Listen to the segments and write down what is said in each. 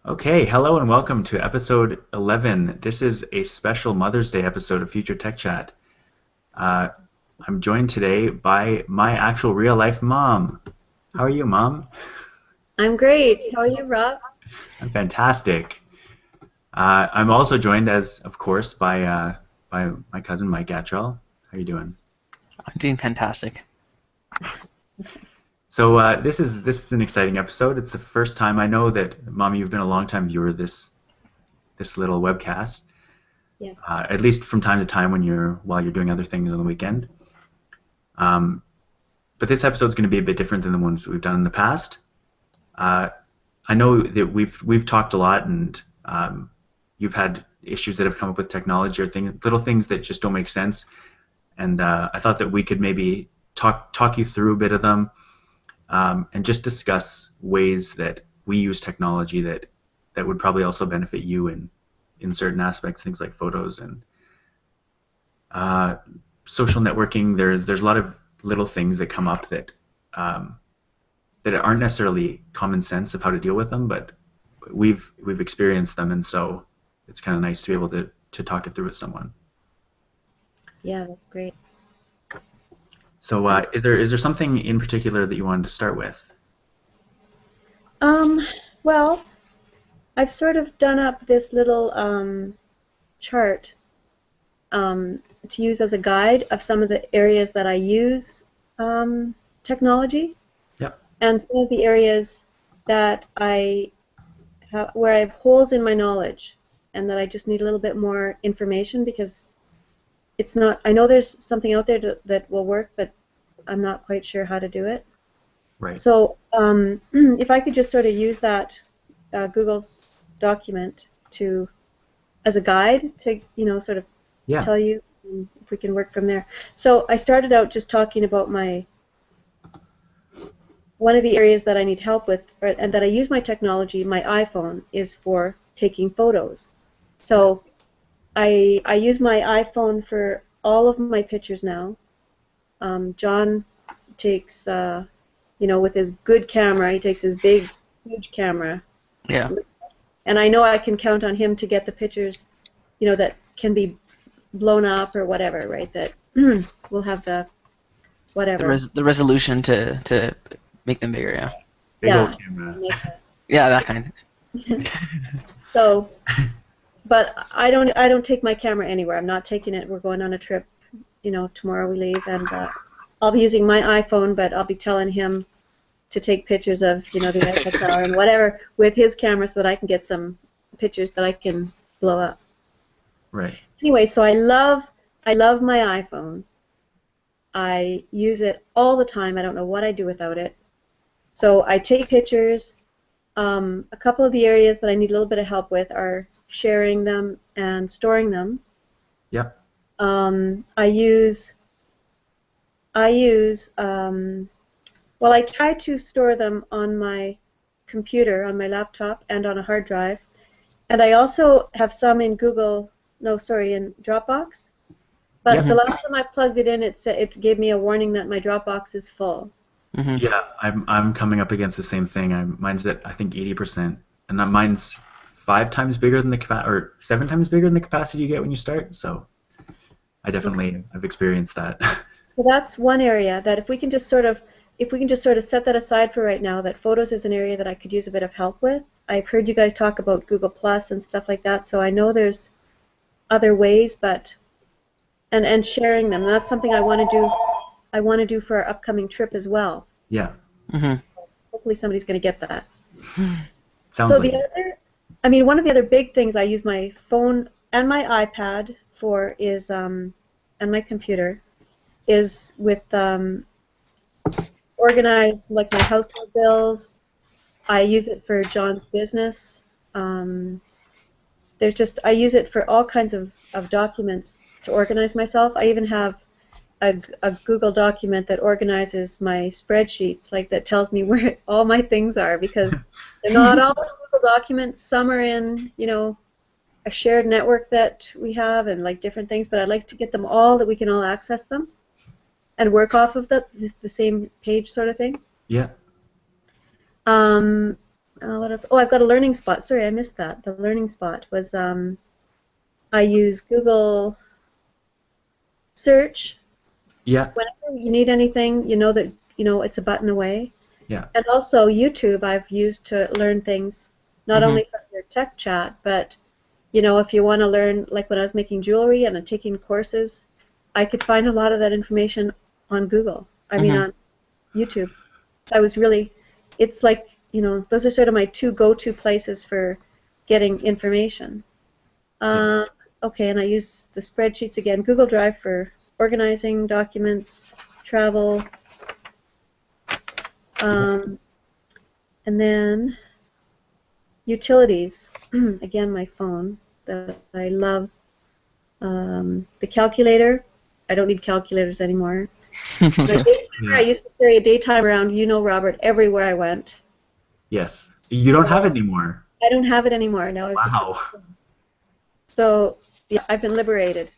Okay, hello and welcome to episode 11. This is a special Mother's Day episode of Future Tech Chat. Uh, I'm joined today by my actual real life mom. How are you, Mom? I'm great. How are you, Rob? I'm fantastic. I'm also joined, as of course, by my cousin Mike Attrell. How are you doing? I'm doing fantastic. So this is an exciting episode. It's the first time I know that, Mom, you've been a long-time viewer of this little webcast. Yes. At least from time to time while you're doing other things on the weekend. Um, but this episode's going to be a bit different than the ones we've done in the past. Uh, I know that we've talked a lot, and you've had issues that have come up with technology or little things that just don't make sense. And I thought that we could maybe talk you through a bit of them, and just discuss ways that we use technology that would probably also benefit you in certain aspects, things like photos and uh, social networking. There's a lot of little things that come up um, that aren't necessarily common sense of how to deal with them, but we've experienced them, and so it's kind of nice to be able to talk it through with someone. Yeah, that's great. So is there something in particular that you wanted to start with? Um, well, I've sort of done up this little chart to use as a guide of some of the areas that I use technology Yep. and some of the areas that where I have holes in my knowledge and that I just need a little bit more information because it's not. I know there's something out there that will work, but I'm not quite sure how to do it. Right. So if I could just sort of use that Google's document as a guide to sort of Yeah. tell you if we can work from there. So I started out just talking about one of the areas that I need help with, and that I use my technology. My iPhone is for taking photos. So I use my iPhone for all of my pictures now. John takes with his good camera, he takes his big, huge camera. Yeah. And I know I can count on him to get the pictures, that can be blown up or whatever, right? That we'll have the The whatever. the resolution to make them bigger. Yeah. Big Yeah. old camera. Yeah, that kind. So, but I don't take my camera anywhere. I'm not taking it. We're going on a trip, tomorrow we leave, and I'll be using my iPhone, but I'll be telling him to take pictures of, the Eiffel Tower and whatever with his camera so that I can get some pictures that I can blow up. Right. Anyway, so I love my iPhone. I use it all the time. I don't know what I do without it. So I take pictures. A couple of the areas that I need a little bit of help with are sharing them and storing them. Yep. I use well, I try to store them on my computer, on my laptop, and on a hard drive. And I also have some in in Dropbox. But Yep. the last time I plugged it in, it gave me a warning that my Dropbox is full. Hmm. Yeah, I'm coming up against the same thing. Mine's at I think 80%, and mine's 5 times bigger than the or 7 times bigger than the capacity you get when you start. So Okay. I've experienced that. So that's one area that if we can just sort of set that aside for right now, that photos is an area that I could use a bit of help with. I've heard you guys talk about Google Plus and stuff like that, so I know there's other ways, but and sharing them. That's something I want to do. I want to do for our upcoming trip as well. Yeah, Hmm. Hopefully somebody's going to get that. sounds So like the it. other, I mean, one of the other big things I use my phone and my iPad for is, and my computer, is with organize like my household bills. I use it for John's business. Um, I use it for all kinds of documents to organize myself. I even have a Google document that organizes my spreadsheets, like that tells me where all my things are because they're not all in Google documents. Some are in, a shared network that we have and like different things, but I'd like to get them all that we can all access them and work off of the same page sort of thing. Yeah. Um, What else? Oh, I've got a learning spot. Sorry, I missed that. The learning spot was I use Google search. Yeah. Whenever you need anything, you know that it's a button away. Yeah. And also YouTube I've used to learn things, not only from your tech chat, but if you want to learn, like when I was making jewelry and taking courses, I could find a lot of that information on Google. I mean on YouTube. It's like, those are sort of my two go-to places for getting information. Okay, and I use the spreadsheets again. Google Drive for organizing documents, travel, and then utilities. Again, my phone that I love. The calculator. I don't need calculators anymore. My daytimer, I used to carry a daytimer around, Robert, everywhere I went. Yes. You don't have it anymore. I don't have it anymore. Now Wow. So, yeah, I've been liberated.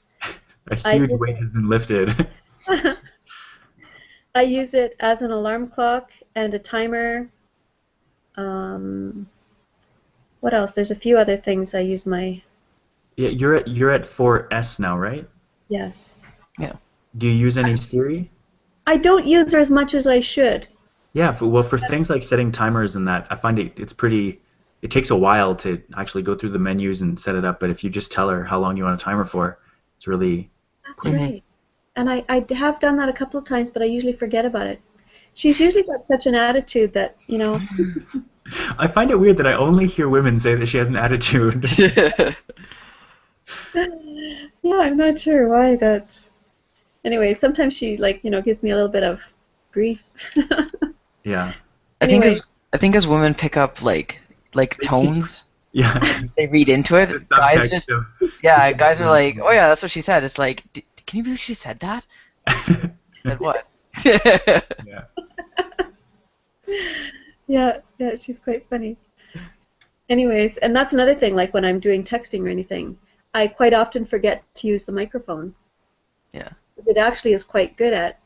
A huge weight has been lifted. I use it as an alarm clock and a timer. What else? There's a few other things I use my... Yeah, you're at 4S now, right? Yes. Yeah. Do you use any Siri? I don't use her as much as I should. Yeah, for things like setting timers and that, I find it's pretty... It takes a while to actually go through the menus and set it up, but if you just tell her how long you want a timer for, it's really... That's right. And I have done that a couple of times, but I usually forget about it. She's usually got such an attitude that, I find it weird that I only hear women say that she has an attitude. Yeah, I'm not sure why that's... Anyway, sometimes she, gives me a little bit of grief. Yeah. Anyway. I think as women pick up, like tones, Yeah. they read into it. Guys guys are like, oh yeah, that's what she said. It's like, can you believe she said that? Said what? Yeah. Yeah, she's quite funny. Anyways, and that's another thing, like when I'm doing texting or anything, I quite often forget to use the microphone. Yeah. It actually is quite good at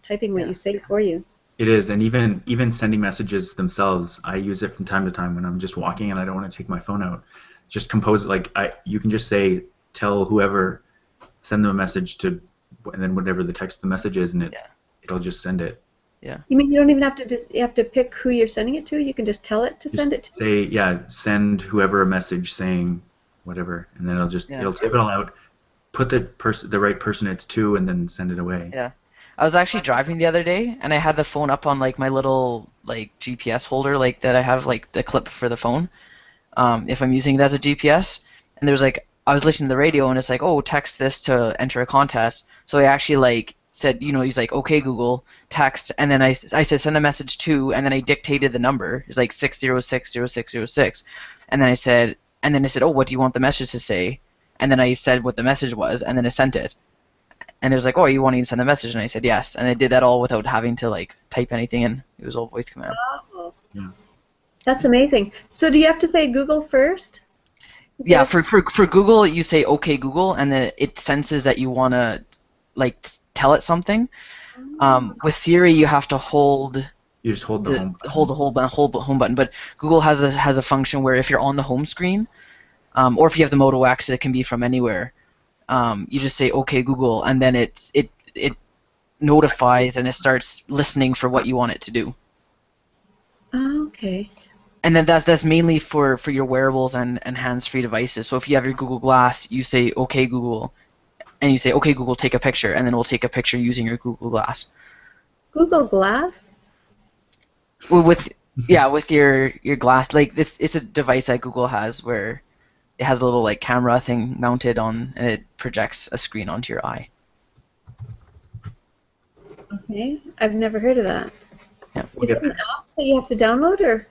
typing what you say for you. It is, and even sending messages themselves, I use it from time to time when I'm just walking and I don't want to take my phone out. Just compose it, you can just say, tell whoever, send them a message to, and then whatever the text of the message is, and it'll just send it. Yeah. You mean you don't even have to you have to pick who you're sending it to? You can just tell it to send it to? Say, send whoever a message saying whatever, and then it'll type it all out, put the right person it's to, and then send it away. Yeah. I was actually driving the other day, and I had the phone up on my little GPS holder that I have the clip for the phone, if I'm using it as a GPS. And there's I was listening to the radio, and it's oh, text this to enter a contest. So I actually said, he's okay Google, text, and then I said send a message to, and then I dictated the number. It's 6060606, and then I said, oh, what do you want the message to say? And then I said what the message was, and then I sent it. And it was oh, you want to send the message? And I said yes. And I did that all without having to type anything in. It was all voice command. Oh. Yeah. That's amazing. So do you have to say Google first? Yeah, for Google, you say okay Google, and then it senses that you want to tell it something. With Siri, you have to hold. You just hold the home button. But Google has a function where if you're on the home screen, or if you have the Moto X, it can be from anywhere. You just say okay Google, and then it notifies and it starts listening for what you want it to do. Okay. And then that's mainly for your wearables and hands-free devices. So if you have your Google Glass, you say okay Google, and you say okay Google, take a picture, and then it'll take a picture using your Google Glass. Google Glass? With your glass, it's a device that Google has where it has a little camera thing mounted on, and it projects a screen onto your eye. Okay, I've never heard of that. Yeah. Is it an app that you have to download, or?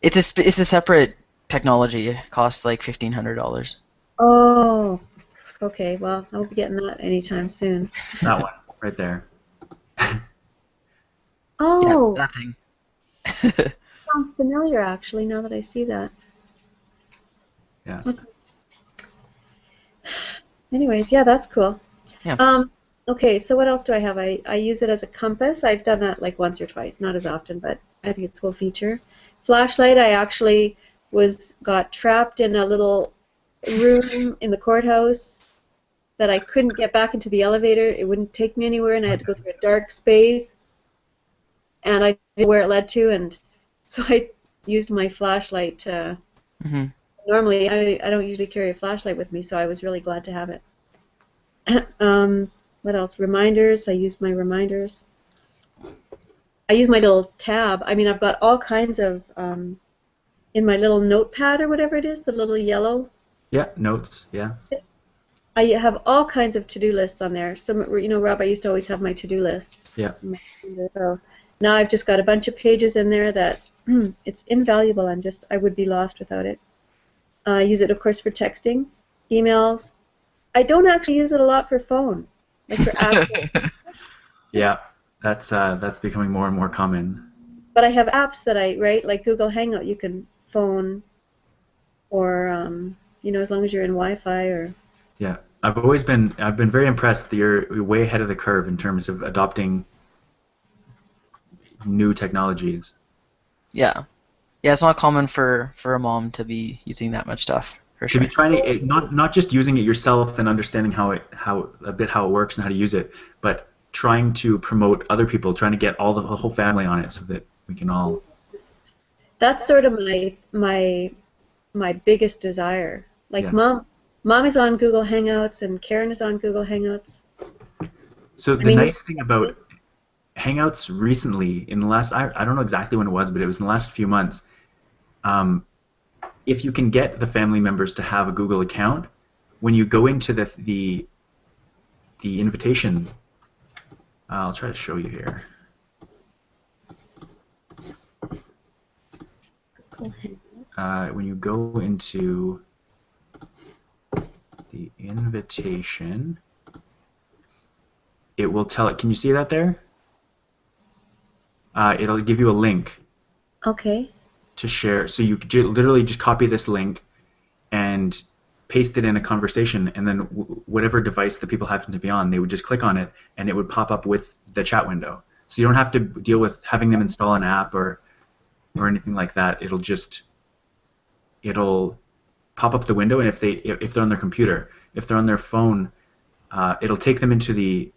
It's a separate technology. It costs $1,500. Oh, okay. Well, I'll be getting that anytime soon. That one right there. Oh. Yeah, that thing. Sounds familiar, actually. Now that I see that. Yeah. Okay. Anyways, yeah, that's cool. Yeah. Okay, so what else do I have? I use it as a compass. I've done that once or twice, not as often, but I think it's a cool feature. flashlight. I actually got trapped in a little room in the courthouse that I couldn't get back into the elevator. It wouldn't take me anywhere, and I had to go through a dark space, and I didn't know where it led to, and so I used my flashlight to... Mm-hmm. Normally, I don't usually carry a flashlight with me, so I was really glad to have it. What else? Reminders. I used my reminders. I use my little tab. I mean, I've got all kinds of... in my little notepad or whatever it is, the little yellow... Yeah, notes, yeah. I have all kinds of to-do lists on there. So, you know, Rob, I used to always have my to-do lists. Yeah. So now I've just got a bunch of pages in there that it's invaluable. I would be lost without it. I use it, of course, for texting, emails. I don't actually use it a lot for phone, like for apps. Yeah, that's becoming more and more common. But I have apps that like Google Hangout, you can phone, or you know, as long as you're in Wi-Fi or. Yeah, I've been very impressed that you're way ahead of the curve in terms of adopting new technologies. Yeah. Yeah, it's not common for a mom to be using that much stuff, for To sure. be trying to not just using it yourself and understanding how it works and how to use it, but trying to promote other people, trying to get the whole family on it so that we can all. That's sort of my biggest desire. Like Yeah. Mom is on Google Hangouts and Karen is on Google Hangouts. So the nice thing about Hangouts recently, in the last, I don't know exactly when it was, but it was in the last few months, if you can get the family members to have a Google account, when you go into the invitation, I'll try to show you here. When you go into the invitation, it will tell it. Can you see that there? It'll give you a link. Okay. To share. So you literally just copy this link and paste it in a conversation, and then whatever device the people happen to be on, they would just click on it, and it would pop up with the chat window. So you don't have to deal with having them install an app or anything like that. It'll pop up the window, and if they're on their computer, if they're on their phone, it'll take them into the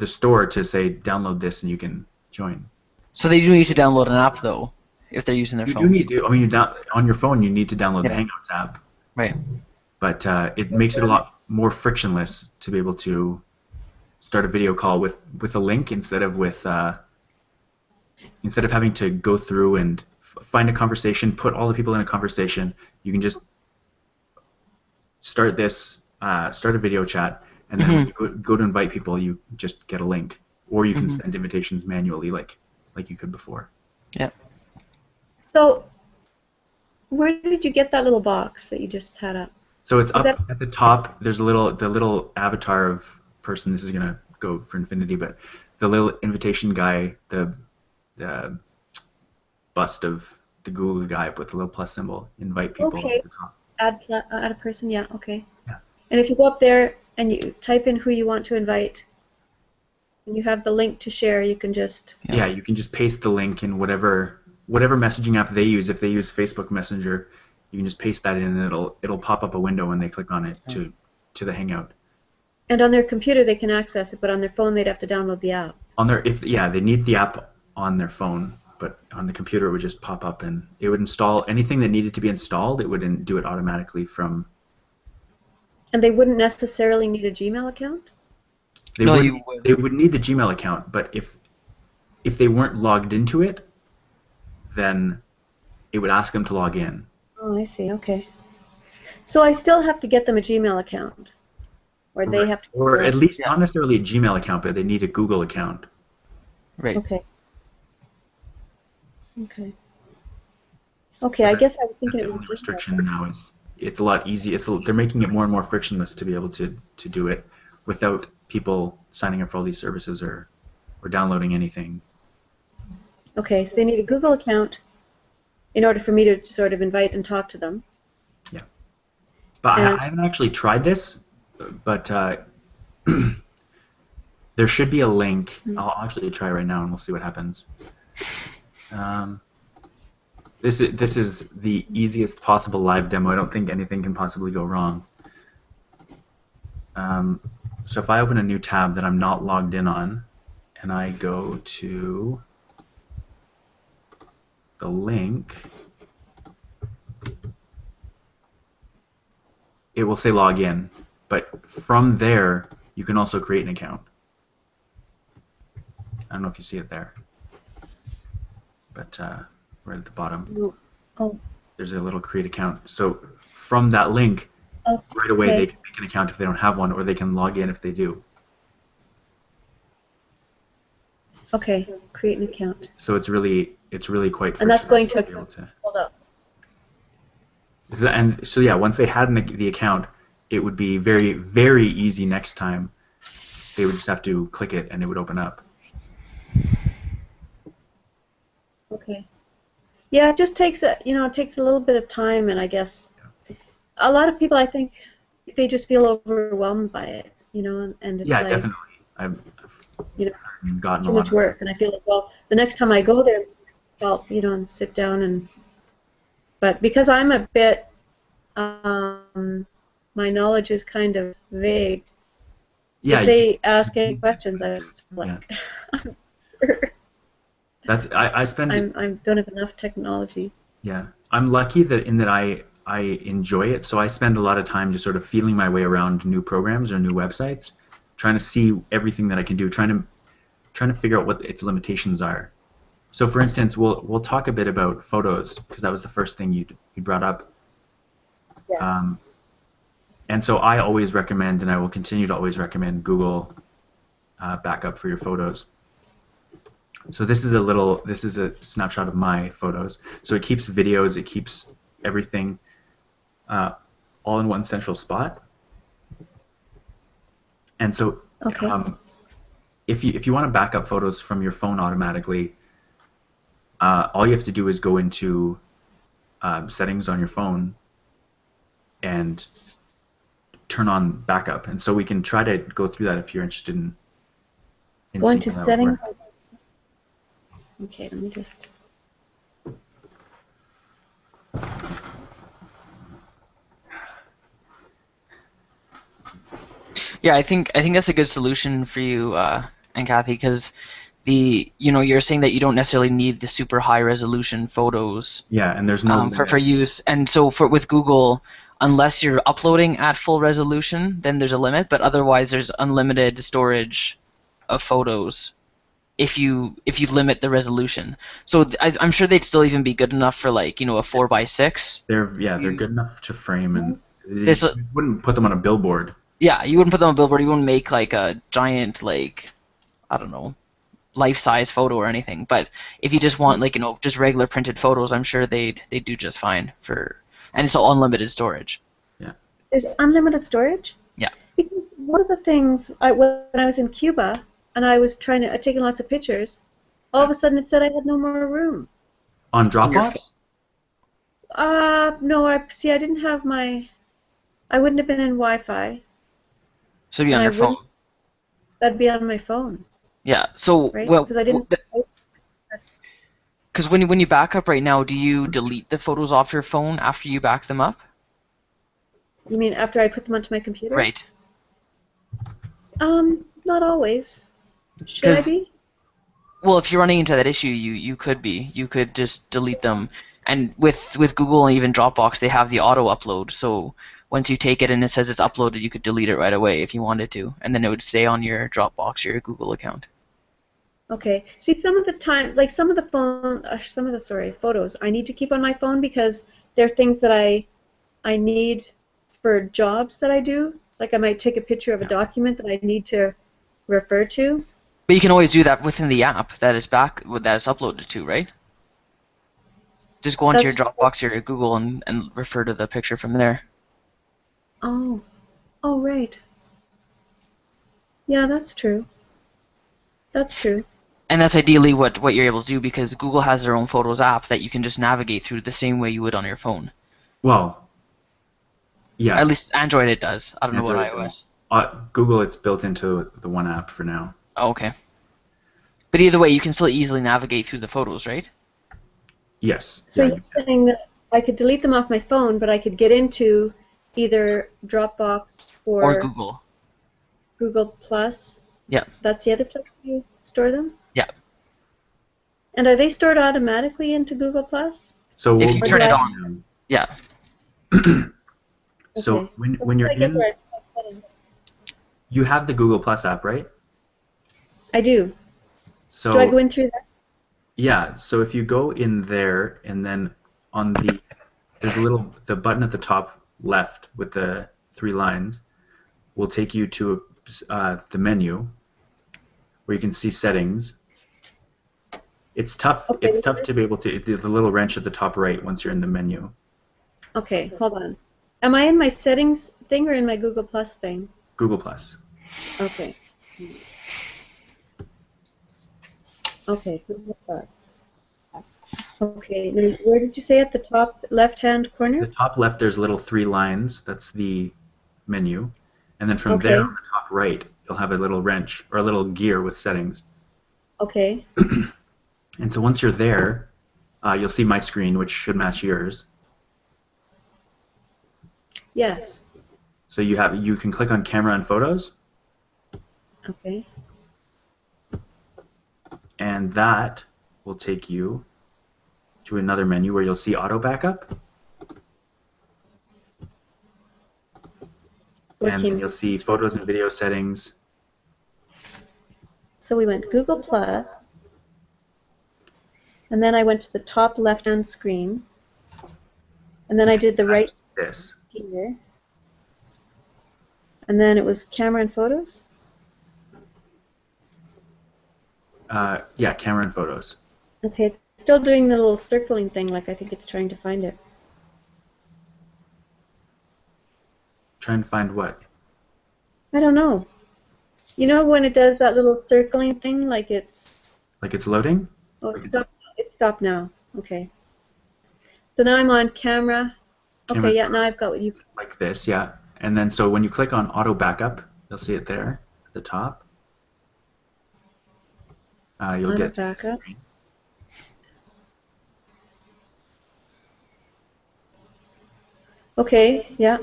store to say download this and you can join. So they do need to download an app though, if they're using their phone. You do need to. I mean, on your phone, you need to download the Yeah. Hangouts app. Right. But it makes it a lot more frictionless to be able to start a video call with a link instead of having to go through and find a conversation, put all the people in a conversation. You can just start a video chat, and then when you go to invite people, you just get a link, or you can send invitations manually, like you could before. Yeah. So, where did you get that little box that you just had up? So it's up at the top. There's the little avatar of person. This is gonna go for infinity, but the little invitation guy, the bust of the Google guy with the little plus symbol. Invite people Okay. at the top. Add a person, yeah, okay. Yeah. And if you go up there and you type in who you want to invite, and you have the link to share, you can just... Yeah, you can just paste the link in whatever messaging app they use. If they use Facebook Messenger, you can just paste that in, and it'll pop up a window when they click on it to the Hangout. And on their computer they can access it, but on their phone they'd have to download the app. They need the app on their phone, but on the computer it would just pop up and it would install anything that needed to be installed. It would do it automatically from. And they wouldn't necessarily need a Gmail account? They would need the Gmail account, but if they weren't logged into it, then it would ask them to log in. Oh, I see. Okay. So I still have to get them a Gmail account, or they have to. Or at least not necessarily a Gmail account, but they need a Google account. Right. Okay. Okay. Okay. I guess I was thinking That's it the was only restriction now is it's a lot easier. They're making it more and more frictionless to be able to do it without people signing up for all these services or downloading anything. Okay, so they need a Google account in order for me to sort of invite and talk to them. Yeah. But I haven't actually tried this, but there should be a link. I'll actually try right now and we'll see what happens. This is the easiest possible live demo. I don't think anything can possibly go wrong. So if I open a new tab that I'm not logged in on, and I go to the link, it will say log in. But from there, you can also create an account. I don't know if you see it there, but right at the bottom, there's a little create account. So from that link, right away they can make an account if they don't have one, or they can log in if they do. Okay, create an account. So it's really quite. And that's going to be able to. Hold up. And so yeah, once they had the account, it would be very, very easy next time. They would just have to click it and it would open up. Okay. Yeah, it just takes it takes a little bit of time, and I guess a lot of people, I think, they just feel overwhelmed by it, and it's like, definitely. I've gotten too much work, and I feel like, well, the next time I go there, and sit down but because I'm a bit, my knowledge is kind of vague. Yeah. If they ask any questions, I'm like, That's I spend. I don't have enough technology. Yeah, I'm lucky that I enjoy it, so I spend a lot of time just sort of feeling my way around new programs or new websites, trying to see everything that I can do, trying to figure out what its limitations are. So, for instance, we'll talk a bit about photos because that was the first thing you brought up. Yeah. And so I always recommend, and I will continue to always recommend Google Backup for your photos. So this is a snapshot of my photos. So it keeps videos, it keeps everything all in one central spot. And so if you want to back up photos from your phone automatically, all you have to do is go into settings on your phone and turn on backup. And so we can try to go through that if you're interested in go into seeing how that would settings. work. Okay, let me just. Yeah, I think that's a good solution for you and Kathy, because you're saying that you don't necessarily need the super high resolution photos. Yeah, and there's no for use, and so with Google, unless you're uploading at full resolution, then there's a limit. But otherwise, there's unlimited storage of photos if you limit the resolution. So I'm sure they'd still even be good enough for like a 4:6. They're good enough to frame, and you wouldn't put them on a billboard. Yeah, you wouldn't put them on a billboard. You wouldn't make like a giant, like, I don't know, life-size photo or anything. But if you just want just regular printed photos, I'm sure they do just fine and it's all unlimited storage. Yeah. There's unlimited storage? Yeah. Because one of the things when I was in Cuba and I was taking lots of pictures, all of a sudden it said I had no more room. On Dropbox? No, I didn't have I wouldn't have been in Wi-Fi. So it'd be on your phone. That'd be on my phone. Yeah. So right? well, because I didn't. Because when you back up right now, do you delete the photos off your phone after you back them up? You mean after I put them onto my computer? Right. Not always. Should I be? Well, if you're running into that issue, you could be. You could just delete them. And with Google and even Dropbox, they have the auto upload. So once you take it and it says it's uploaded, you could delete it right away if you wanted to, and then it would stay on your Dropbox or your Google account. Okay. See, some of the time, like some of the photos I need to keep on my phone because they're things that I need for jobs that I do. Like I might take a picture of a document that I need to refer to. But you can always do that within the app that it's uploaded to, right? Just go onto your Dropbox or your Google and refer to the picture from there. Oh, right. Yeah, that's true. That's true. And that's ideally what you're able to do, because Google has their own Photos app that you can just navigate through the same way you would on your phone. Well, yeah. At least Android it does. I don't know what iOS. Google, it's built into the one app for now. Oh, okay. But either way, you can still easily navigate through the photos, right? Yes. So Yeah. you're saying that I could delete them off my phone, but I could get into either Dropbox Or or Google. Google Plus. Yeah. That's the other place you store them? Yeah. And are they stored automatically into Google Plus? So If we'll you Or break do turn it it I? on. down. Yeah. So Okay. when I you're get in, where I settings. you have the Google Plus app, right? I do. Do I So go in through that? yeah. So if you go in there and then on there's the button at the top left with the three lines will take you to the menu where you can see settings. It's tough. It's Okay. tough to be able to the little wrench at the top right once you're in the menu. Okay, hold on. Am I in my settings thing or in my Google Plus thing? Google Plus. Okay. Okay, Google Plus. Okay, now where did you say at the top left-hand The corner? top left, there's little three lines. That's the menu. And then from there Okay, on the top right, you'll have a little wrench or a little gear with settings. okay. And so once you're there, you'll see my screen, which should match yours. Yes. So you can click on camera and photos, Okay. and that will take you to another menu where you'll see auto backup, and then Working. you'll see photos and video settings. So we went Google Plus, and then I went to the top left-hand screen, and then I did the right This. here, and then it was camera and photos. Yeah, camera and photos. Okay, it's still doing the little circling thing, like I think it's trying to find it. Trying to find what? I don't know. You know when it does that little circling thing, like it's... Like it's loading? Oh, it stopped now. Okay. So now I'm on camera. Camera Okay, and yeah, now photos. I've got what you... Like this, yeah. And then so when you click on auto backup, you'll see it there at the top. You'll Auto get to the backup. screen. Okay, yeah.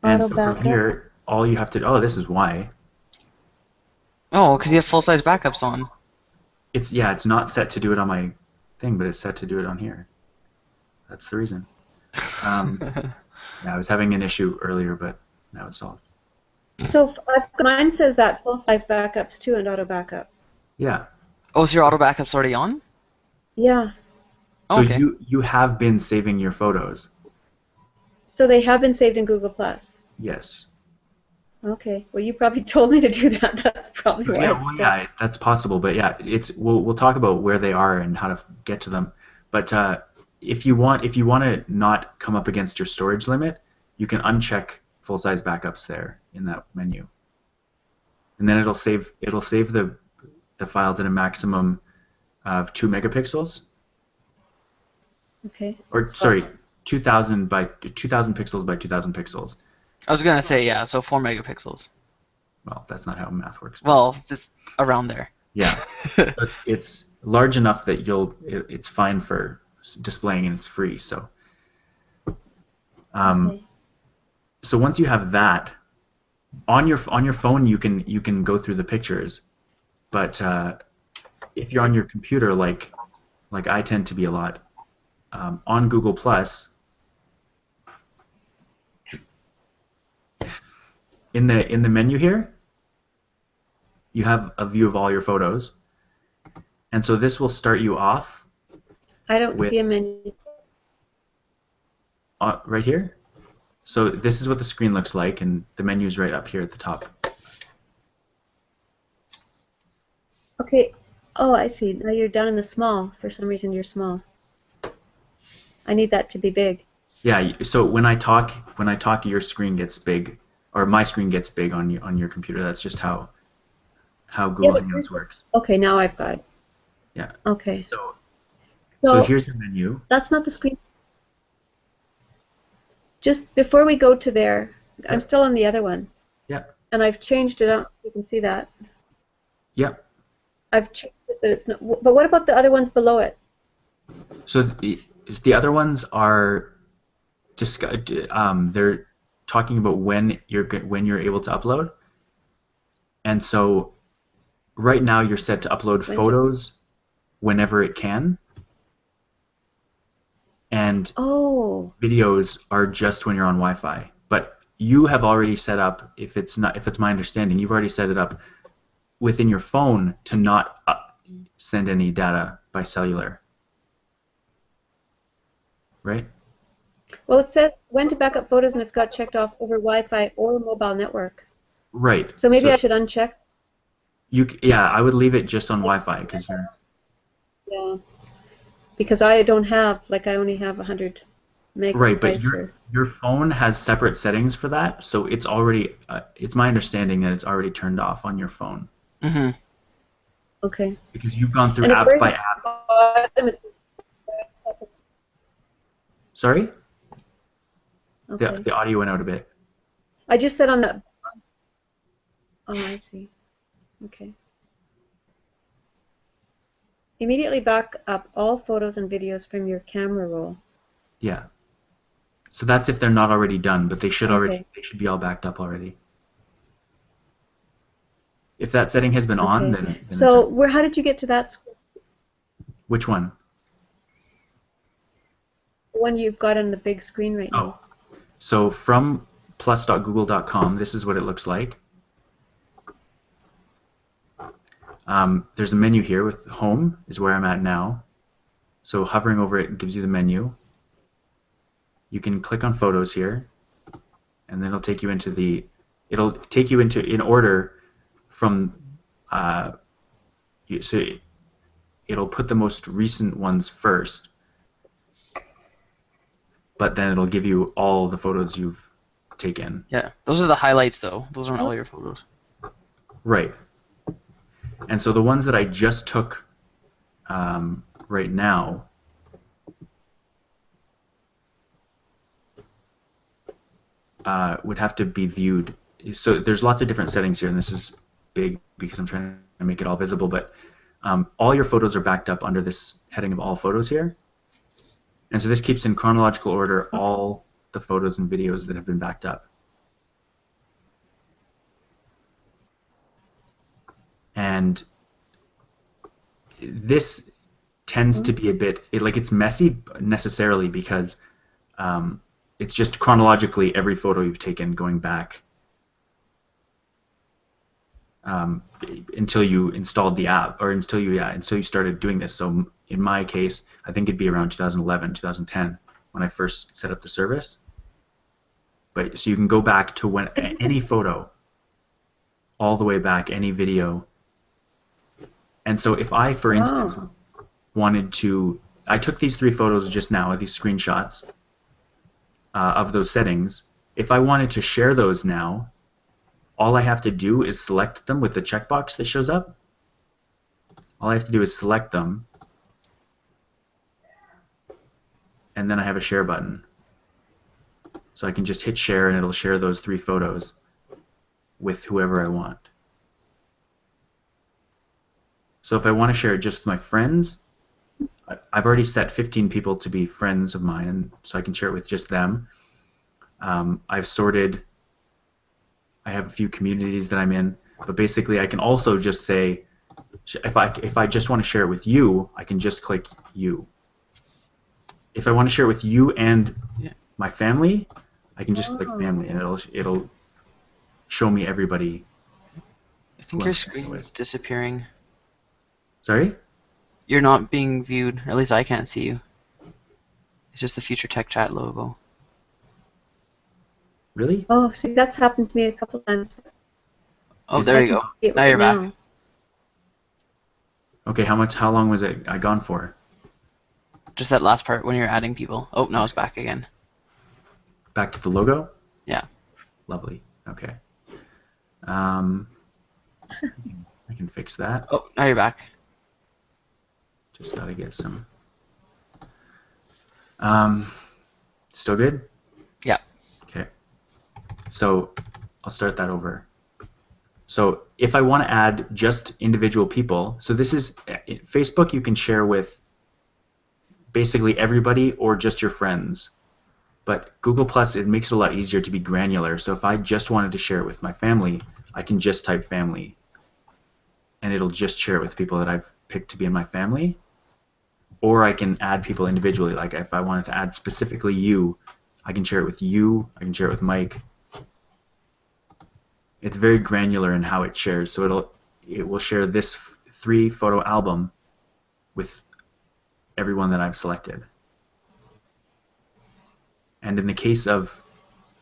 And Auto so from backup. here, all you have to oh, this is why. Oh, because you have full-size backups on. It's not set to do it on my thing, but it's set to do it on here. That's the reason. Yeah, I was having an issue earlier, but now it's solved. So mine says that full-size backups too and auto backup. Yeah. Oh, so your auto backup's already on? Yeah. So Okay. you have been saving your photos. So they have been saved in Google Plus. Yes. Okay. Well, you probably told me to do that. That's probably why it's stuck. Yeah, that's possible. But yeah, we'll talk about where they are and how to get to them. But if you want to not come up against your storage limit, you can uncheck full-size backups there in that menu, and then it'll save the files at a maximum of 2 megapixels, Okay. or sorry, 2000 pixels by 2000 pixels. I was gonna say, yeah, so 4 megapixels. Well, that's not how math works. Well, it's just around there. Yeah, but it's large enough that it's fine for displaying and it's free. So, Okay. so once you have that on your phone, you can go through the pictures, but if you're on your computer, like I tend to be a lot, on Google Plus, in the menu here, you have a view of all your photos, and so this will start you off I don't with see a menu. right here. So this is what the screen looks like, and the menu is right up here at the top. Okay. Oh, I see. Now you're down in the small. For some reason, you're small. I need that to be big. Yeah. So when I talk, your screen gets big, or my screen gets big on your computer. That's just how Google Hangouts works. Okay, now I've got it. Yeah. Okay. So here's your menu. That's not the screen. Just before we go to there, I'm still on the other one. Yeah. And I've changed it up. You can see that. Yep. I've changed it that it's not. But what about the other ones below it? So the other ones are they're talking about when you're able to upload, and so right now you're set to upload When to, photos whenever it can, and oh, videos are just when you're on Wi-Fi. But you have already set up, if it's my understanding, you've already set it up within your phone to not send any data by cellular, right? well, it said when to back up photos, and it's got checked off over Wi-Fi or mobile network. Right. So maybe I So should uncheck. yeah, I would leave it just on Wi-Fi because you're Yeah, because I don't have, like, I only have 100 right. But megabytes or. your phone has separate settings for that, so it's already. It's my understanding that it's already turned off on your phone Mm-hmm. Okay. because you've gone through And it's app very by app. bottom. It's Sorry, okay. the audio went out a bit. I just said on the. Oh, I see. Okay. Immediately back up all photos and videos from your camera roll. Yeah. So that's if they're not already done, but Okay. they should be all backed up already. If that setting has been on, Okay. then it's So how did you get to that screen? which one? The one you've got on the big screen right now. Oh, so from plus.google.com, this is what it looks like. There's a menu here with home is where I'm at now. So hovering over it gives you the menu. You can click on photos here, and then it'll take you into in order from so it'll put the most recent ones first, but then it'll give you all the photos you've taken. Yeah, those are the highlights, though. Those aren't Oh. all your photos. Right. And so the ones that I just took right now would have to be viewed. So there's lots of different settings here, and this is big because I'm trying to make it all visible, but all your photos are backed up under this heading of all photos here. And so this keeps in chronological order all the photos and videos that have been backed up. And this tends to be a bit, it's messy necessarily because it's just chronologically every photo you've taken going back until you installed the app, or until you started doing this. So in my case, I think it'd be around 2011, 2010 when I first set up the service. But so you can go back to when any photo, all the way back, any video. And so if I, for instance, wanted to, I took these 3 photos just now, these screenshots of those settings. If I wanted to share those now, all I have to do is select them with the checkbox that shows up. All I have to do is select them, and then I have a share button. So I can just hit share, and it'll share those 3 photos with whoever I want. So if I want to share it just with my friends, I've already set 15 people to be friends of mine, and so I can share it with just them. I've sorted. I have a few communities that I'm in, but basically I can also just say, if I just want to share it with you, I can just click you. If I want to share it with you and my family, I can just click family, and it'll show me everybody. I think your screen is disappearing. Sorry? You're not being viewed, or at least I can't see you. It's just the Future Tech Chat logo. Really? Oh, see, that's happened to me a couple times. Oh, there you go. Now you're back. Okay, how long was it I gone for? Just that last part when you're adding people. Oh, now it's back again. Back to the logo? Yeah. Lovely. Okay. I can fix that. Oh, now you're back. Just gotta get some. Still good? Yeah. Okay. So I'll start that over. So if I want to add just individual people, so this is Facebook. You can share with basically everybody or just your friends. But Google Plus, it makes it a lot easier to be granular. So if I just wanted to share it with my family, I can just type family, and it'll just share it with people that I've picked to be in my family. Or I can add people individually. Like if I wanted to add specifically you, I can share it with you. I can share it with Mike. It's very granular in how it shares. So it will share this 3-photo album with everyone that I've selected. And in the case of...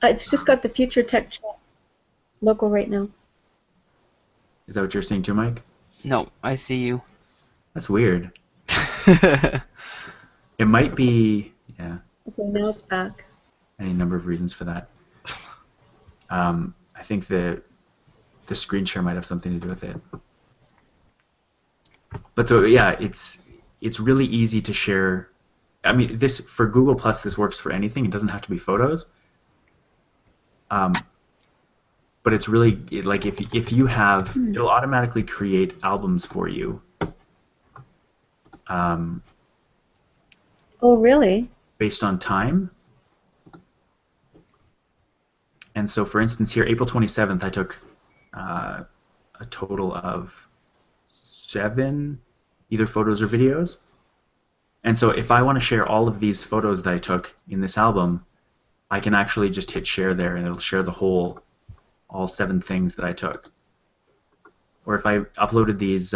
It's just got the Future Tech Chat logo right now. Is that what you're seeing too, Mike? No, I see you. That's weird. It might be... Yeah. Okay, now it's back. Any number of reasons for that. I think the screen share might have something to do with it. But so yeah, it's really easy to share. I mean, this for Google Plus, this works for anything. It doesn't have to be photos. But it's really like if you have, it'll automatically create albums for you. Oh, really? Based on time. And so, for instance, here, April 27th, I took a total of 7 either photos or videos. And so if I want to share all of these photos that I took in this album, I can actually just hit share there, and it'll share all 7 things that I took. Or if I uploaded these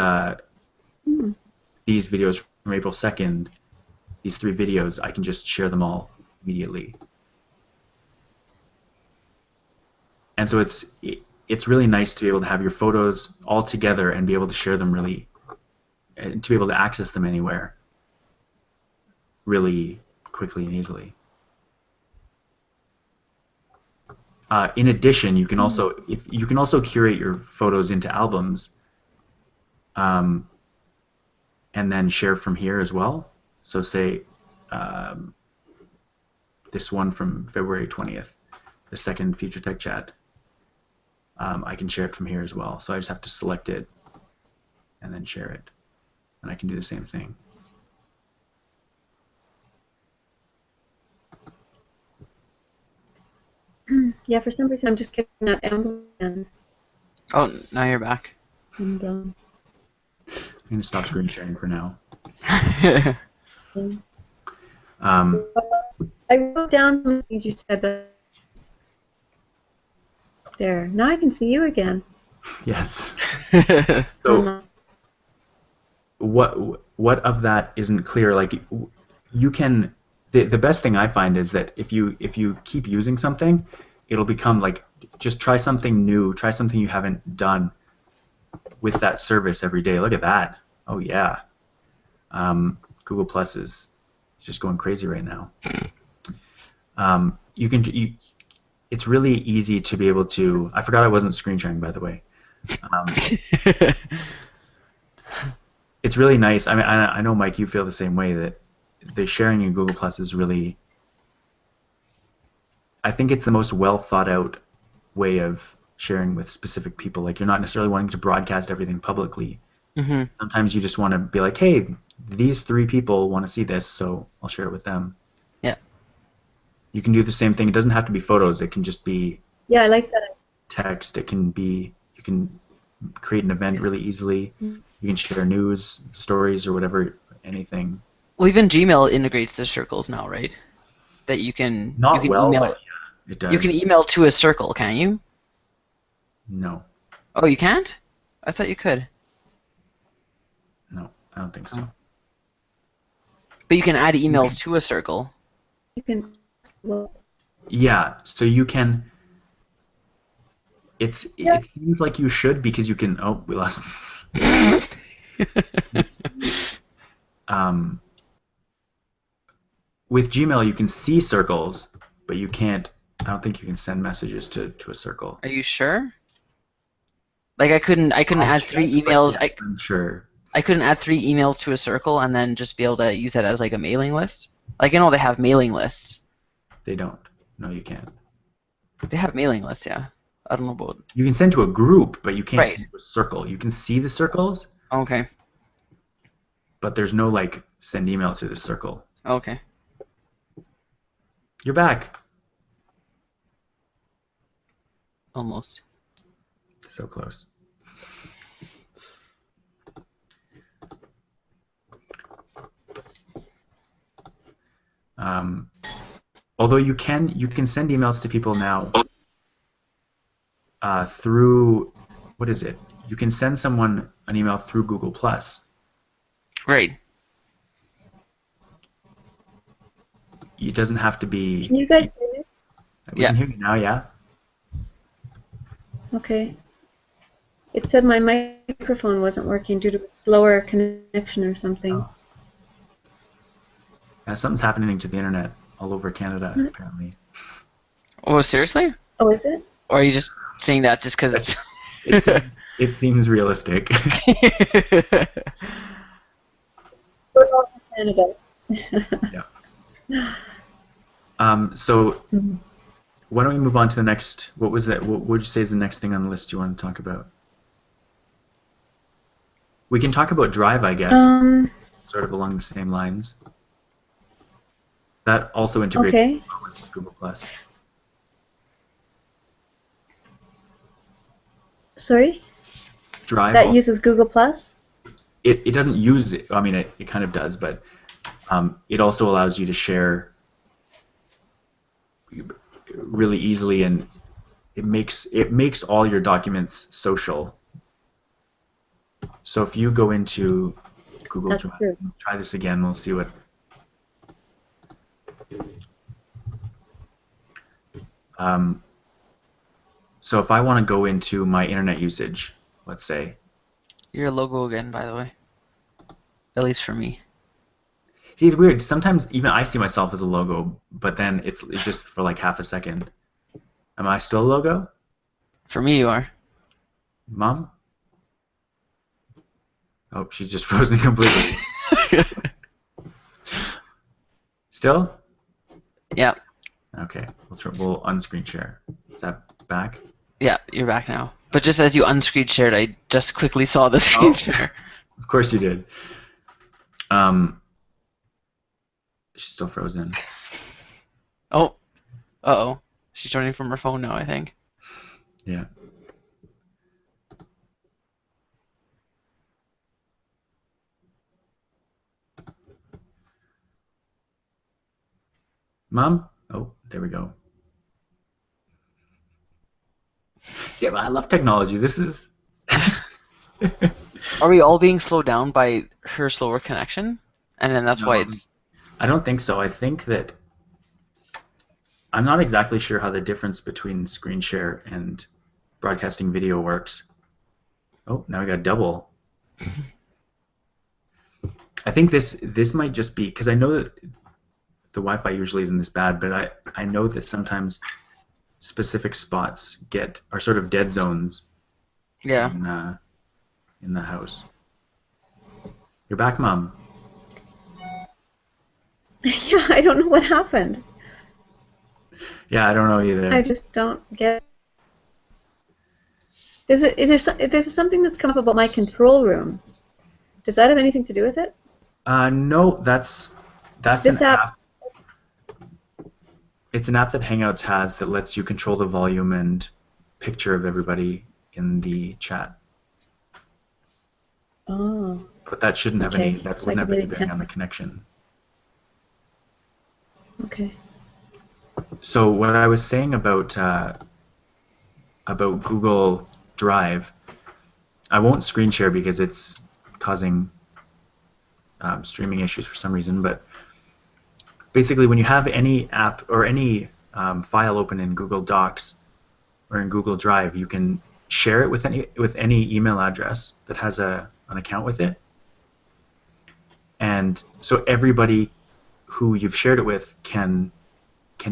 videos from April 2nd, these 3 videos, I can just share them all immediately. And so it's really nice to be able to have your photos all together and be able to share them and to be able to access them anywhere really quickly and easily. In addition, you can also curate your photos into albums, and then share from here as well. So say this one from February 20th, the second Future Tech Chat. I can share it from here as well. So I just have to select it and then share it, and I can do the same thing. Yeah, for some reason I'm just getting that emblem. Oh, now you're back. And, I'm going to stop screen sharing for now. I wrote down some things you said, but there. Now I can see you again. Yes. So what of that isn't clear? Like you can. The best thing I find is that if you keep using something, it'll become like, just try something new, try something you haven't done with that service every day. Look at that. Oh yeah. Google Plus is just going crazy right now. It's really easy to be able to. I forgot I wasn't screen sharing, by the way. It's really nice. I mean, I know, Mike, you feel the same way, that the sharing in Google Plus is really. I think it's the most well thought out way of sharing with specific people. Like, you're not necessarily wanting to broadcast everything publicly. Mm-hmm. Sometimes you just want to be like, hey, these 3 people want to see this, so I'll share it with them. Yeah. You can do the same thing. It doesn't have to be photos. It can just be. Yeah, I like that. Text. It can be. You can create an event really easily. Mm-hmm. You can share news, stories, or whatever, anything. Well, even Gmail integrates the circles now, right? That you can email. But yeah, it does. You can email to a circle, can't you? No. Oh, you can't? I thought you could. No, I don't think so. Oh. But you can add emails to a circle. You can. Well, Yeah, so you can. It seems like you should, because you can. Oh, we lost. With Gmail, you can see circles, but you can't. I don't think you can send messages to a circle. Are you sure? Like I couldn't add 3 emails. Yeah, I'm sure. I couldn't add 3 emails to a circle and then just be able to use that as like a mailing list. Like, I know they have mailing lists. They don't. No, you can't. They have mailing lists, yeah. I don't know about. You can send to a group, but you can't Right. send to a circle. You can see the circles, Okay. but there's no like send email to the circle. Okay. You're back. Almost. So close. Although you can send emails to people now through, what is it? You can send someone an email through Google Plus. Right. It doesn't have to be. Can you guys hear me? We Yeah. can hear you now, yeah. Okay. It said my microphone wasn't working due to a slower connection or something. Oh. Yeah, something's happening to the internet all over Canada, apparently. Oh, seriously? Oh, is it? Or are you just saying that just because? It seems realistic. We're all in Canada. Yeah. So why don't we move on to the next? What was that? What would you say is the next thing on the list you want to talk about? We can talk about Drive, I guess, sort of along the same lines. That also integrates with Google Plus. Sorry? Drive. That uses Google Plus? It doesn't use it. I mean, it kind of does, but it also allows you to share really easily, and it makes all your documents social. So if you go into Google Drive, true. try this again. We'll see what. So if I want to go into my internet usage, let's say. Your logo again, by the way. At least for me. See, it's weird. Sometimes even I see myself as a logo, but then it's just for like half a second. Am I still a logo? For me, you are. Mom? Oh, she's just frozen completely. Still? Yeah. Okay, we'll unscreen share. Is that back? Yeah, you're back now. But just as you unscreen shared, I just quickly saw the screen share. Of course you did. She's still frozen. Oh. Uh-oh. She's joining from her phone now, I think. Yeah. Mom? Oh, there we go. Yeah, I love technology. This is... Are we all being slowed down by her slower connection? And then that's why it's... I don't think so. I think that... I'm not exactly sure how the difference between screen share and broadcasting video works. Oh, now we got double. I think this might just be... Because I know that the Wi-Fi usually isn't this bad, but I know that sometimes specific spots are sort of dead zones. Yeah. In the house. You're back, Mom. Yeah, I don't know what happened. Yeah, I don't know either. I just don't get. Is there something that's come up about my control room? Does that have anything to do with it? No, that's This an app. It's an app that Hangouts has that lets you control the volume and picture of everybody in the chat. Oh. But that shouldn't have any. That So wouldn't have maybe any bearing on the connection. Okay. So what I was saying about Google Drive, I won't screen share because it's causing streaming issues for some reason. But basically, when you have any app or any file open in Google Docs or in Google Drive, you can share it with any email address that has an account with it. And so everybody who you've shared it with can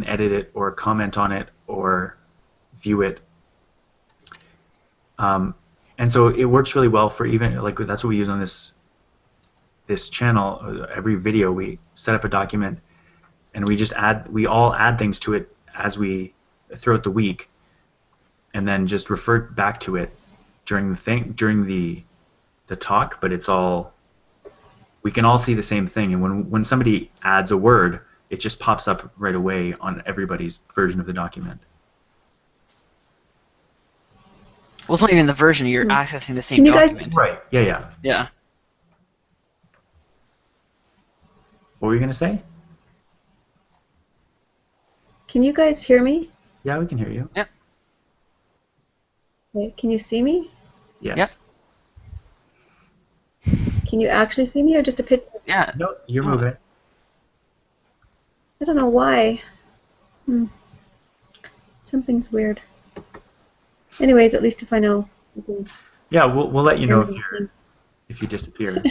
edit it or comment on it or view it. And so it works really well for even, like, that's what we use on this channel. Every video we set up a document and we all add things to it as we throughout the week, and then just refer back to it during the talk, but it's all we can all see the same thing, and when somebody adds a word, it just pops up right away on everybody's version of the document. Well, it's not even the version. You're accessing the same Can you guys? document. Right. Yeah. Yeah. What were you gonna say? Can you guys hear me? Yeah, we can hear you. Yep. Okay. Can you see me? Yes. Yep. Can you actually see me, or just a picture? Yeah. No, you're Oh. moving. I don't know why. Something's weird. Anyways, at least if I know. Yeah, we'll let you know if you disappear.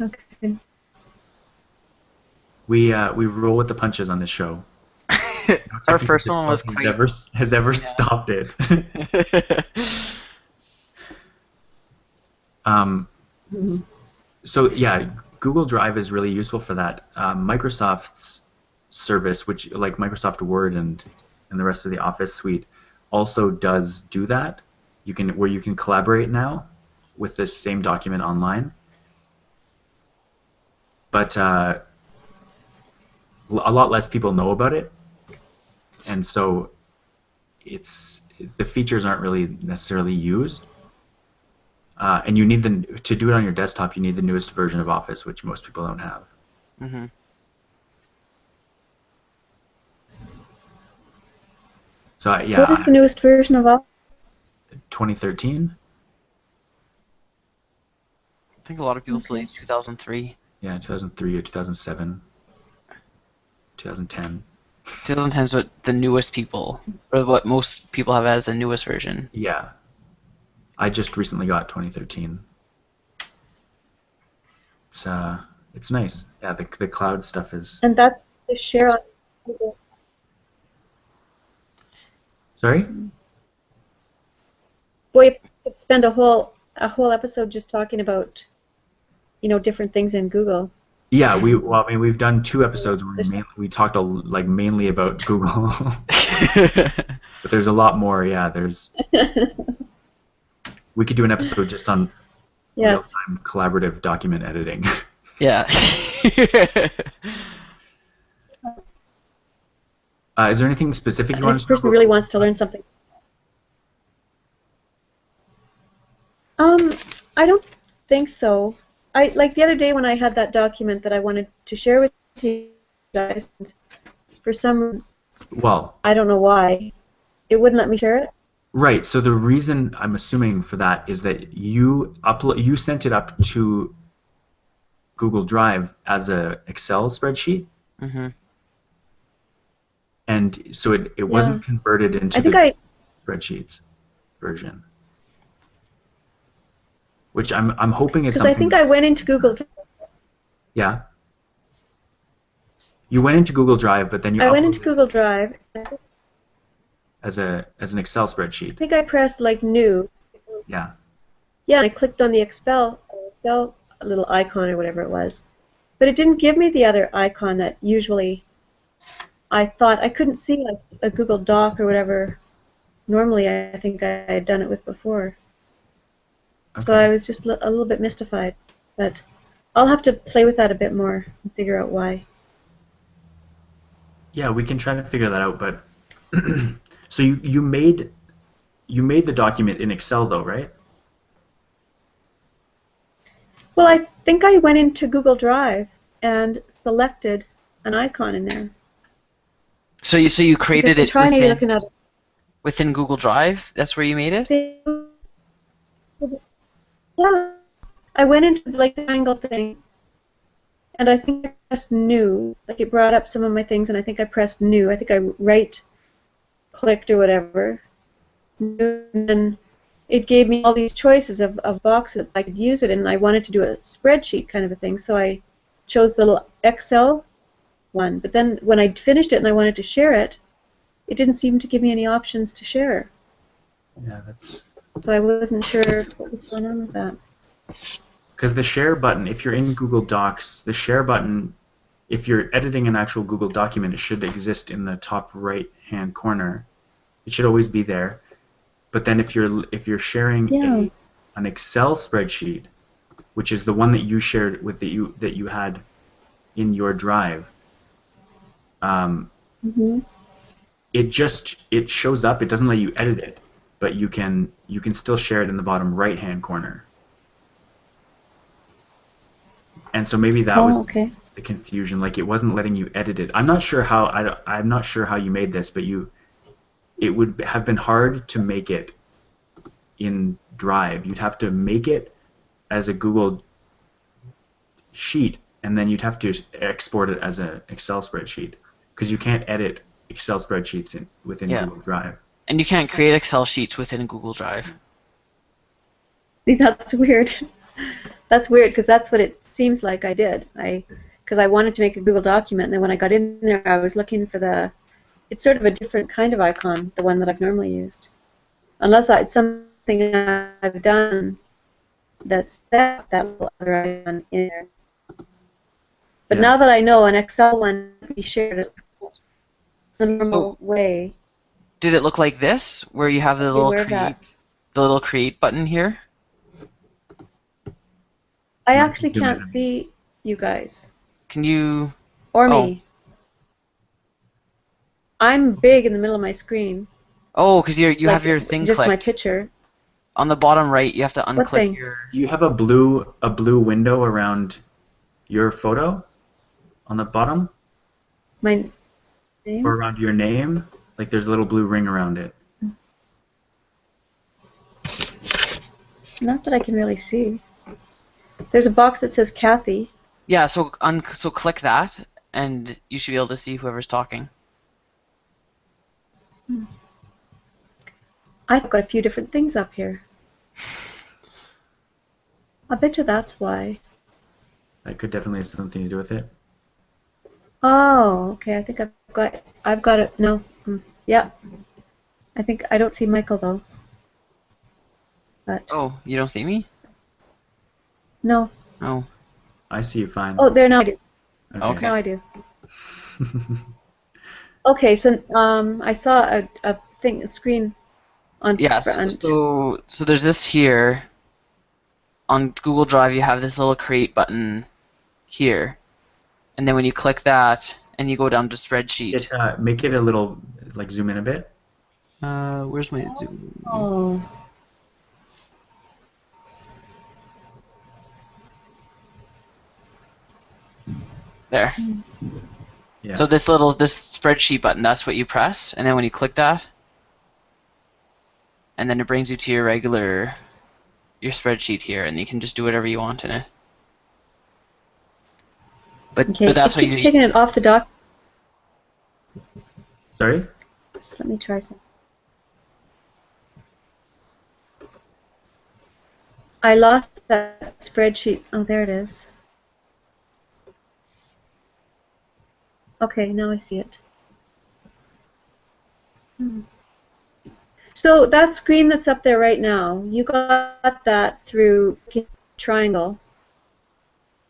Okay. We roll with the punches on this show. Our first one was quite... has ever stopped it. So yeah, Google Drive is really useful for that. Microsoft's service, which like Microsoft Word and the rest of the Office suite, also does do that. You can collaborate now with the same document online. But a lot less people know about it, and so the features aren't really necessarily used. And you need to do it on your desktop. You need the newest version of Office, which most people don't have. Mm-hmm. So yeah. What is the newest version of Office? 2013. I think a lot of people still use 2003. Yeah, 2003 or 2007, 2010. 2010 is what the newest people, or what most people have as the newest version. Yeah. I just recently got 2013. It's nice. Yeah, the cloud stuff is... And that's the share on Google. Sorry? Boy, you could spend a whole episode just talking about, different things in Google. Yeah, we've done 2 episodes where we talked mainly about Google. But there's a lot more. Yeah, we could do an episode just on real-time collaborative document editing. Yeah. Is there anything specific you want to If a person really wants to learn something. I don't think so. Like the other day when I had that document that I wanted to share with you guys, for some, I don't know why, it wouldn't let me share it. Right. So the reason I'm assuming for that is that you sent it up to Google Drive as a Excel spreadsheet. Mm-hmm. And so it wasn't converted into the spreadsheets version. Which I'm hoping is something... Because I think I went into Google Drive. Yeah. You went into Google Drive, but then I went into Google Drive as an Excel spreadsheet. I think I pressed new. Yeah. Yeah, and I clicked on the Excel little icon or whatever it was. But it didn't give me the other icon that usually I thought I couldn't see, like a Google Doc or whatever. Normally I think I had done it with before. Okay. So I was just a little bit mystified. But I'll have to play with that a bit more and figure out why. Yeah, we can try to figure that out, but so you made the document in Excel though, right? Well, I think I went into Google Drive and selected an icon in there. So you created it within Google Drive? That's where you made it? Yeah. I went into the triangle thing, and I think I pressed new. Like it brought up some of my things, and I think I pressed new. I think I right-clicked or whatever. And then it gave me all these choices of boxes I could use it in, and I wanted to do a spreadsheet kind of a thing, so I chose the little Excel one. But then when I finished it and I wanted to share it, it didn't seem to give me any options to share. Yeah, that's... So I wasn't sure what was going on with that. Because the share button, if you're in Google Docs, the share button, if you're editing an actual Google document, it should exist in the top right-hand corner. It should always be there. But then if you're sharing an Excel spreadsheet, which is the one that you shared with that you had in your drive, it shows up. It doesn't let you edit it, but you can still share it in the bottom right-hand corner. And so maybe that was the confusion. Like it wasn't letting you edit it. I'm not sure how. I'm not sure how you made this, but it would have been hard to make it in Drive. You'd have to make it as a Google sheet, and then you'd have to export it as an Excel spreadsheet, because you can't edit Excel spreadsheets within Google Drive. And you can't create Excel sheets within Google Drive. See, that's weird. That's weird, because that's what it seems like I did. Because I wanted to make a Google document, and then when I got in there, I was looking for it's sort of a different kind of icon, the one that I've normally used. Unless it's something I've done that's set that little other icon in there. But now that I know an Excel one can be shared in a normal way. Did it look like this, where you have the little create button here? I actually can't see you guys. Can you? Or me. I'm big in the middle of my screen. Oh, because you have your thing just clicked. My picture. On the bottom right, you have to unclick your. You have a blue window around your photo on the bottom. My name? Or around your name. Like there's a little blue ring around it. Not that I can really see. There's a box that says Kathy. Yeah, so click that, and you should be able to see whoever's talking. I've got a few different things up here. I bet you that's why. That could definitely have something to do with it. Oh, okay. I think I've got it. No. Yeah. I think I don't see Michael though. But oh, you don't see me? No. Oh. I see you fine. Oh, there now I do. Okay. Now I do. Okay, so I saw a screen on front. So there's this here. On Google Drive, you have this little create button here, and then when you click that and you go down to spreadsheet. Make it a little, like zoom in a bit. Where's my zoom? Oh. There. Yeah. So this spreadsheet button, that's what you press, and then when you click that, and then it brings you to your spreadsheet here, and you can just do whatever you want in it. But that's what you keeps taking it off the dock. Sorry? Just let me try some. I lost that spreadsheet. Oh, there it is. Okay, now I see it. So that screen that's up there right now, you got that through Triangle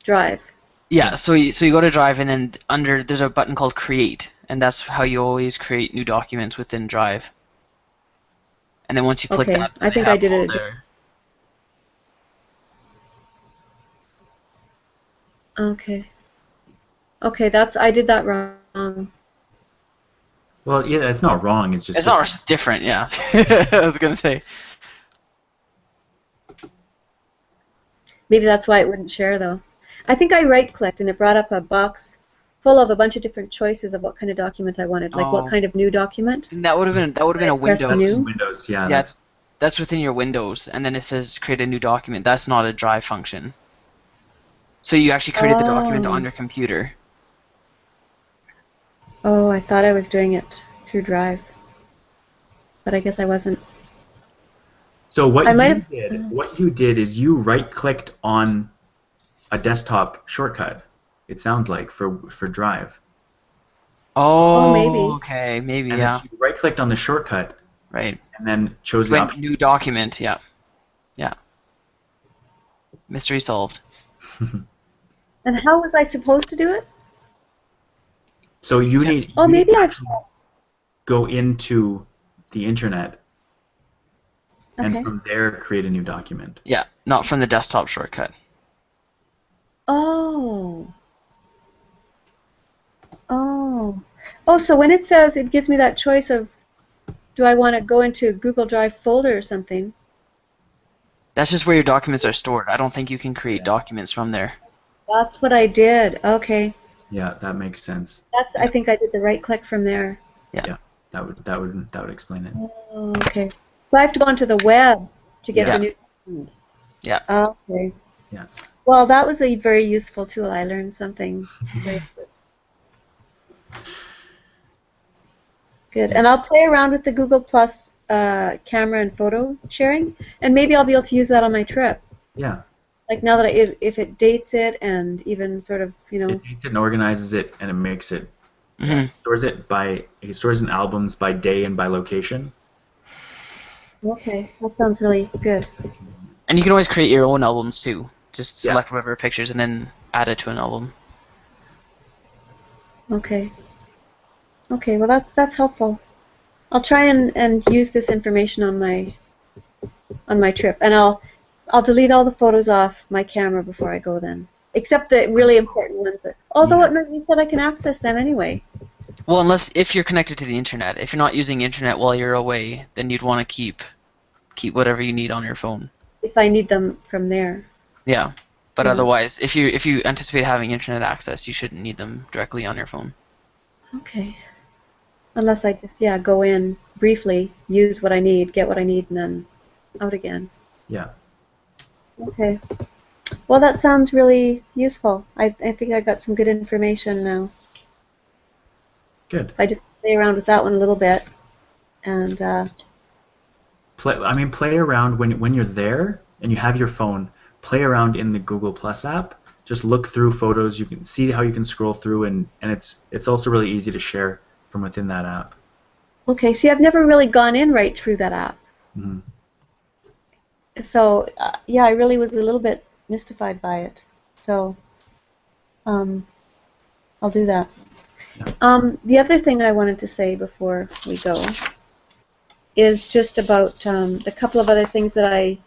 Drive. Yeah, so you go to Drive, and then there's a button called Create, and that's how you always create new documents within Drive. And then once you click that, I think I did it. Okay. Okay, I did that wrong. Well, yeah, it's not wrong. It's just it's not different. Yeah, I was gonna say. Maybe that's why it wouldn't share though. I think I right-clicked and it brought up a box full of a bunch of different choices of what kind of document I wanted, like what kind of new document. And that would have been a Press Windows. new? Windows, yeah. Yeah, that's within your Windows, and then it says create a new document. That's not a Drive function. So you actually created the document on your computer. Oh, I thought I was doing it through Drive, but I guess I wasn't. So what you did is you right-clicked on a desktop shortcut. It sounds like for Drive. Oh, maybe. Okay, maybe, and yeah. You right-clicked on the shortcut. Right. And then chose the option. New document, yeah. Yeah. Mystery solved. And how was I supposed to do it? So you need. Oh, maybe I. Go into the internet. Okay. And from there create a new document. Yeah, not from the desktop shortcut. Oh. Oh. Oh, so when it says it gives me that choice of do I want to go into a Google Drive folder or something? That's just where your documents are stored. I don't think you can create Yeah. documents from there. That's what I did. Okay. Yeah, that makes sense. That's I think I did the right click from there. Yeah. Yeah, that would explain it. Oh, okay. So I have to go onto the web to get Yeah. the new document. Yeah. Okay. Yeah. Well, that was a very useful tool. I learned something very good. And I'll play around with the Google Plus camera and photo sharing, and maybe I'll be able to use that on my trip. Yeah. Like now that if it dates it and even sort of, It dates it and organizes it, and it makes it hmm it stores in albums by day and by location. Okay, that sounds really good. And you can always create your own albums too. Just Yeah. select whatever pictures and then add it to an album. Okay. Okay, well that's helpful. I'll try and use this information on my trip, and I'll delete all the photos off my camera before I go then, except the really important ones. Although you said I can access them anyway. Well, if you're connected to the internet. If you're not using internet while you're away, then you'd want to keep whatever you need on your phone. If I need them from there. Yeah. But Yeah. otherwise, if you anticipate having internet access, you shouldn't need them directly on your phone. Okay. Unless I just go in briefly, use what I need, get what I need, and then out again. Yeah. Okay. Well, that sounds really useful. I think I got some good information now. Good. I just play around with that one a little bit, and Play around when you're there and you have your phone. Play around in the Google Plus app. Just look through photos. You can see how you can scroll through, and it's also really easy to share from within that app. okay. See, I've never really gone in right through that app, Mm-hmm. so I really was a little bit mystified by it. So, I'll do that. Yeah. The other thing I wanted to say before we go is just about the couple of other things that I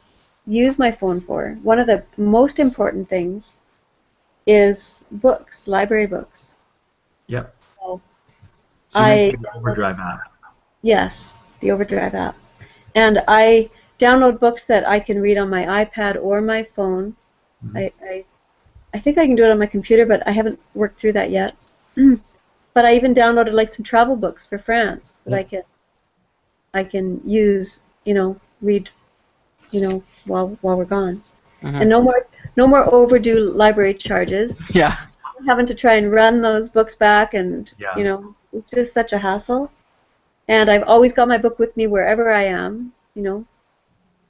use my phone for. One of the most important things is books, library books. Yep. So So you I mentioned the Overdrive app. yes, the Overdrive app, and I download books that I can read on my iPad or my phone. Mm-hmm. I think I can do it on my computer, but I haven't worked through that yet. But I even downloaded like some travel books for France that I can use, read, while we're gone. Mm-hmm. And no more overdue library charges. Yeah. Having to try and run those books back, and Yeah. it's just such a hassle. And I've always got my book with me wherever I am,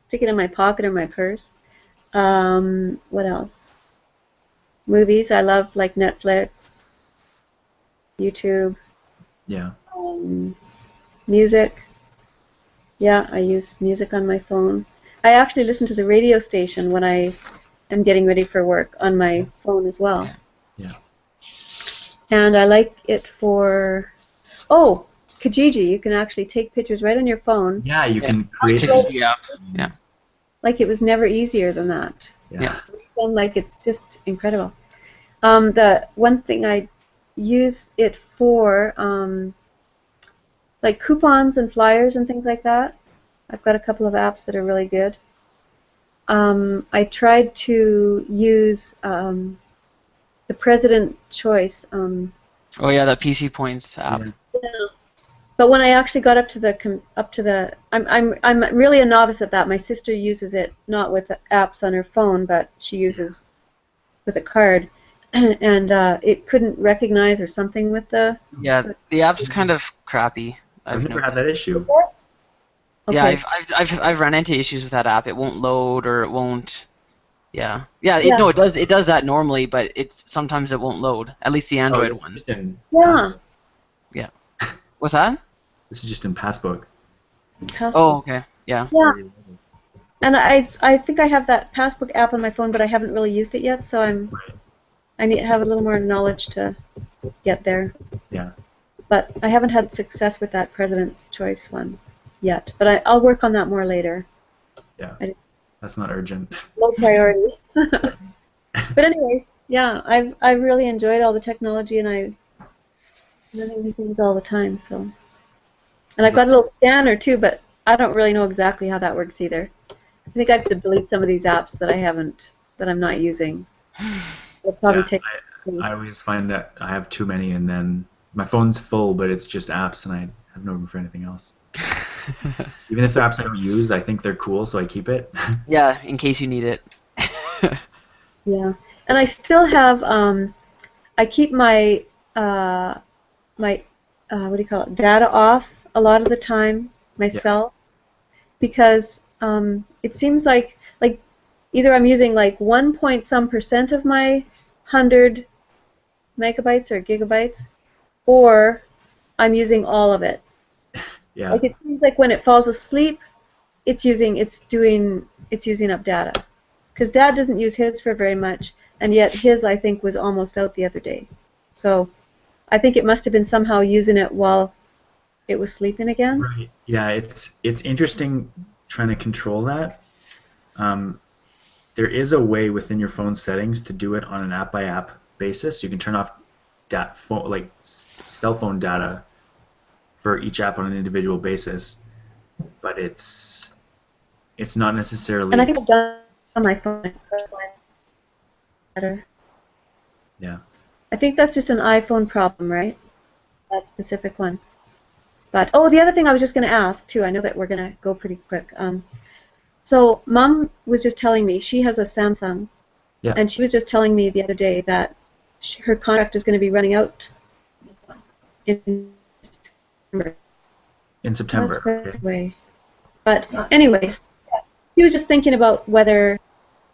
stick it in my pocket or my purse. What else? Movies. I love like Netflix, YouTube. Yeah. Music. Yeah, I use music on my phone. I actually listen to the radio station when I am getting ready for work on my phone as well. Yeah. And I like it for, Kijiji. You can actually take pictures right on your phone. Yeah, you can create Yeah. Yeah. Like it was never easier than that. Yeah. Like it's just incredible. The one thing I use it for, like coupons and flyers and things like that. I've got a couple of apps that are really good. I tried to use the President Choice. Oh yeah, the PC Points app. Yeah. But when I actually got up to the, I'm really a novice at that. My sister uses it not with apps on her phone, but she uses with a card, and it couldn't recognize or something with the. Yeah, the app's kind of crappy. I've never had that issue. Okay. Yeah, I've run into issues with that app. It won't load or it won't. Yeah. Yeah. No, it does that normally, but sometimes it won't load. At least the Android one. Yeah. Yeah. What's that? This is just in Passbook. Oh, okay. Yeah. Yeah. And I think I have that Passbook app on my phone, but I haven't really used it yet, so I need to have a little more knowledge to get there. Yeah. But I haven't had success with that President's Choice one yet. But I'll work on that more later. Yeah. That's not urgent. Low priority. But anyways, Yeah, I've really enjoyed all the technology, and I'm learning new things all the time. So, and I've got a little scanner too, but I don't really know exactly how that works either. I think I have to delete some of these apps that I'm not using. It'll probably Yeah, take I place. always find that I have too many, and then my phone's full, but it's just apps, and I have no room for anything else. Even if they're apps I don't use, I think they're cool, so I keep it. Yeah, in case you need it. Yeah, and I still have I keep my my what do you call it, data off a lot of the time Yeah, myself, because it seems like either I'm using like 1 point some percent of my 100 megabytes or gigabytes, or I'm using all of it. yeah, Like it seems like when it falls asleep, it's using up data. Because Dad doesn't use his for very much, and yet his I think was almost out the other day. So I think it must have been somehow using it while it was sleeping again. right. Yeah, it's interesting trying to control that. Um, there is a way within your phone settings to do it on an app by app basis. You can turn off phone, like cell phone data for each app on an individual basis, but it's not And I necessarily. think I've done on my phone better. Yeah. I think that's just an iPhone problem, right? That specific one. But oh, the other thing I was just going to ask too. I know that we're going to go pretty quick. So Mom was just telling me she has a Samsung, Yeah. and she was just telling me the other day that her contract is going to be running out in December. In Well, that's September. quite Okay. a way. But anyways, he was just thinking about whether,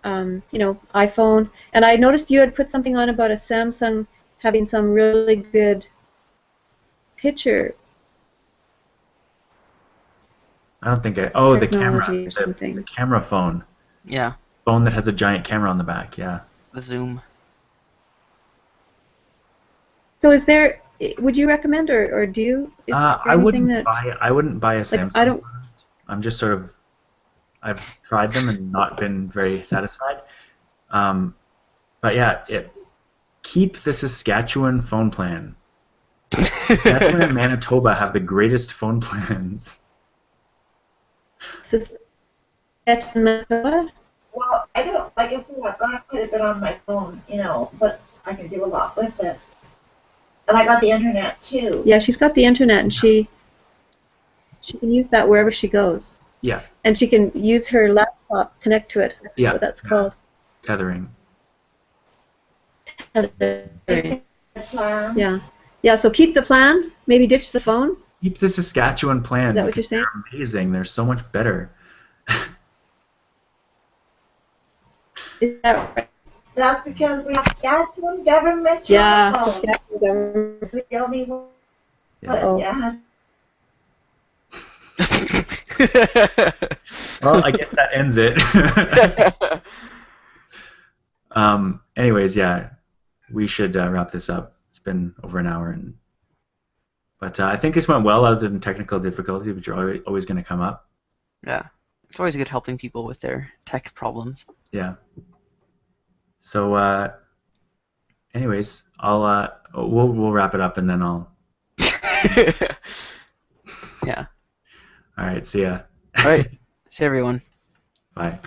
iPhone. And I noticed you had put something on about a Samsung having some really good picture I don't think I. Oh, the camera, technology or the something. camera phone, Yeah, phone that has a giant camera on the back. Yeah. the Zoom. So is there, would you recommend or do you, is there anything that, I wouldn't buy a like, I Samsung don't, product. I'm just sort of I've tried them and not been very satisfied. Um, but yeah, keep the Saskatchewan phone plan. Saskatchewan and Manitoba have the greatest phone plans. Manitoba? Well, I don't, like I said, I've got quite a bit on my phone, but I can do a lot with it. And I got the internet too. Yeah, she's got the internet, and she can use that wherever she goes. Yeah, And she can use her laptop, connect to it. I forget yeah, what that's yeah. called. Tethering. Plan. Yeah. Yeah, so keep the plan, maybe ditch the phone. Keep the Saskatchewan Is plan that what you're because saying? they're amazing. They're so much better. Is that right? That's because we have Saskatchewan government Yeah, telephone. Saskatchewan government. We only one, Yeah. Uh-oh. yeah. Well, I guess that ends it. Anyways, yeah, we should wrap this up. It's been over an hour, but I think this went well, other than technical difficulties, which are always going to come up. Yeah, it's always good helping people with their tech problems. Yeah. So, anyways, we'll wrap it up, and then I'll. Yeah. All right. See ya. All right. See everyone. Bye.